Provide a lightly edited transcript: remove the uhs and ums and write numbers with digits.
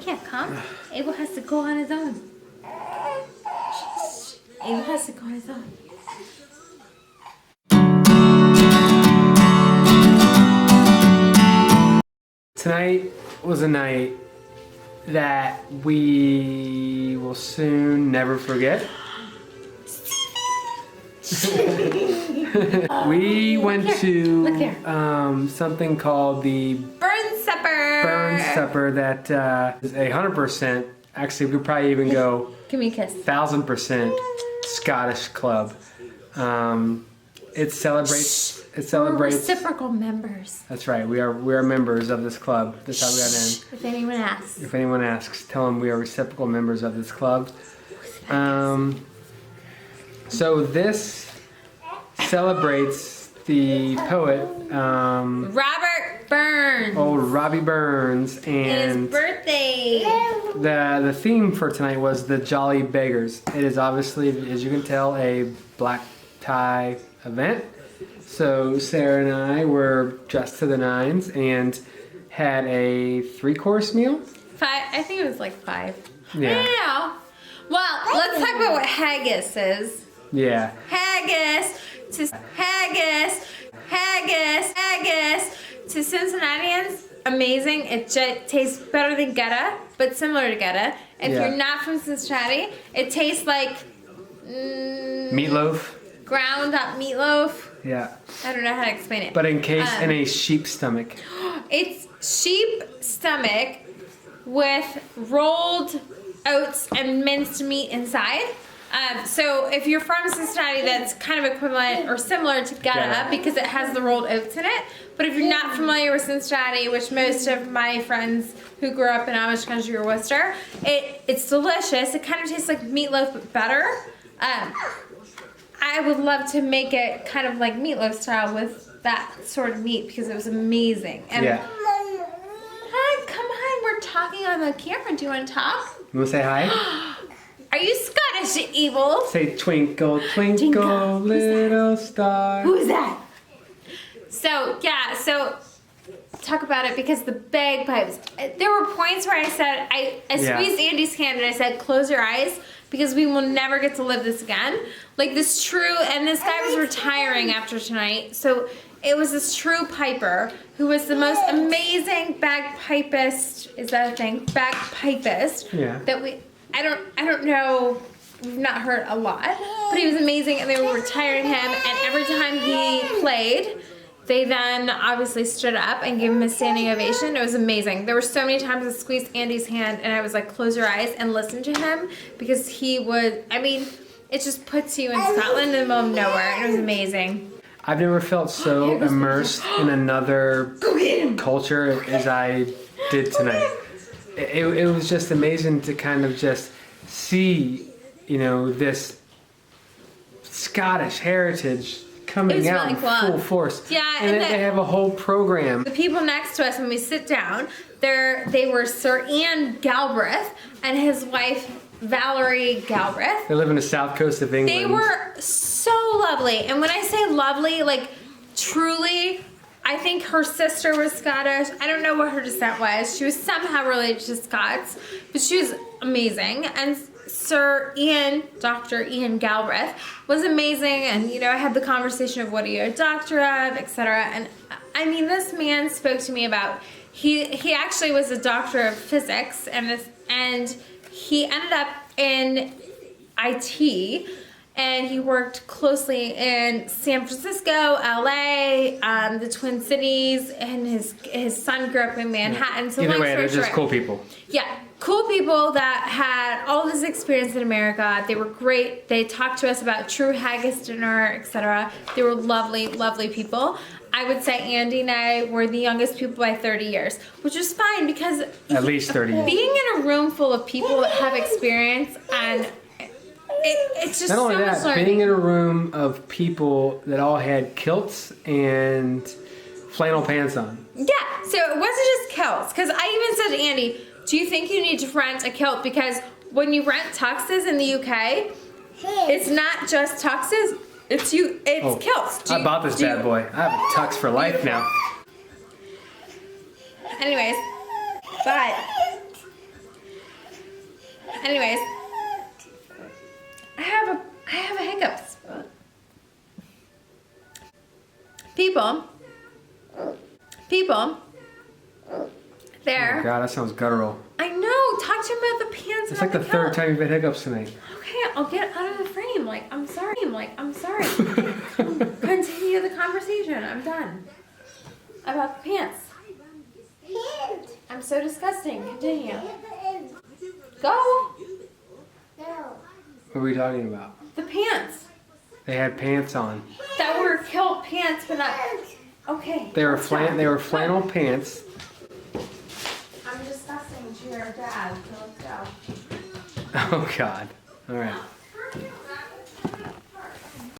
can't come. Abel has to go on his own. Abel has to go on his own. Tonight was a night that we will soon never forget. We went to something called the Burn supper that is 100%, actually we could probably even go Give me a kiss. 1000% Scottish club. It celebrates We're reciprocal members. That's right, we are members of this club. That's how we got in. If anyone asks. If anyone asks, tell them we are reciprocal members of this club. So this celebrates the poet, Robert Burns. old Robbie Burns, And his birthday. the theme for tonight was the Jolly Beggars. It is obviously, as you can tell, a black tie event. So Sarah and I were dressed to the nines and had a 3-course meal. 5. I think it was like 5. Yeah. I don't know. Well, let's talk about what haggis is. Yeah. Haggis to Cincinnatians, amazing. It tastes better than Gouda, but similar to Gouda. If Yeah. you're not from Cincinnati, it tastes like Meatloaf. ground up meatloaf. Yeah. I don't know how to explain it. But in a sheep stomach. It's sheep stomach with rolled oats and minced meat inside. So if you're from Cincinnati, that's kind of equivalent or similar to Gouda because it has the rolled oats in it. But if you're not familiar with Cincinnati, which most of my friends who grew up in Amish country or Worcester, it's delicious. It kind of tastes like meatloaf but better. I would love to make it kind of like meatloaf style with that sort of meat because it was amazing. And Yeah. Hi, come on. We're talking on the camera. Do you want to talk? You want to say hi? Are you Scottish, Evil? Say twinkle, twinkle, little star. Who's that? So, yeah, so talk about it because the bagpipes. There were points where I said, I squeezed Andy's hand and I said, close your eyes because we will never get to live this again. Like this true, and this guy was retiring after tonight. So it was this true piper who was the most amazing bagpipist. Is that a thing? Bagpipist. Yeah. That I don't know. We've not heard a lot, but he was amazing, and they were retiring him. And every time he played, they then obviously stood up and gave him a standing ovation. It was amazing. There were so many times I squeezed Andy's hand, and I was like, "Close your eyes and listen to him," because he would. I mean, it just puts you in Scotland in the middle of nowhere, and it was amazing. I've never felt so immersed in another culture as I did tonight. It was just amazing to kind of just see, you know, this Scottish heritage coming out in full force. Yeah, and they have a whole program. The people next to us, when we sit down, they were Sir Ian Galbraith and his wife Valerie Galbraith. They live in the south coast of England. They were so lovely, and when I say lovely, like truly, I think her sister was Scottish. I don't know what her descent was. She was somehow related to Scots, but she was amazing. And Sir Ian, Dr. Ian Galbraith, was amazing. And, you know, I had the conversation of what are you a doctor of, etc. And I mean, this man spoke to me about, he actually was a doctor of physics, and he ended up in IT. And he worked closely in San Francisco, LA, the Twin Cities, and his son grew up in Manhattan. So either way, they're just cool people. Yeah, cool people that had all this experience in America. They were great. They talked to us about true haggis dinner, etc. They were lovely, lovely people. I would say Andy and I were the youngest people by 30 years, which was fine because at least 30 years. Being in a room full of people that have experience and it's just not only so much that, learning. being in a room of people that all had kilts and flannel pants on. Yeah, so it wasn't just kilts, because I even said to Andy, do you think you need to rent a kilt? Because when you rent tuxes in the UK, it's not just tuxes, it's kilts. I bought this bad boy. I have a tux for life now. Anyways, but Anyways, I have a hiccups. People. Oh There. God, that sounds guttural. I know. Talk to him about the pants. It's like the third time you've had hiccups tonight. Okay, I'll get out of the frame. Like, I'm sorry. Continue the conversation. I'm done. About the pants. I'm so disgusting. Continue. Go. What were we talking about? The pants. They had pants on. That were kilt pants, but not. Okay. They were flannel pants. I'm disgusting to your dad. So let's go. Oh God. All right.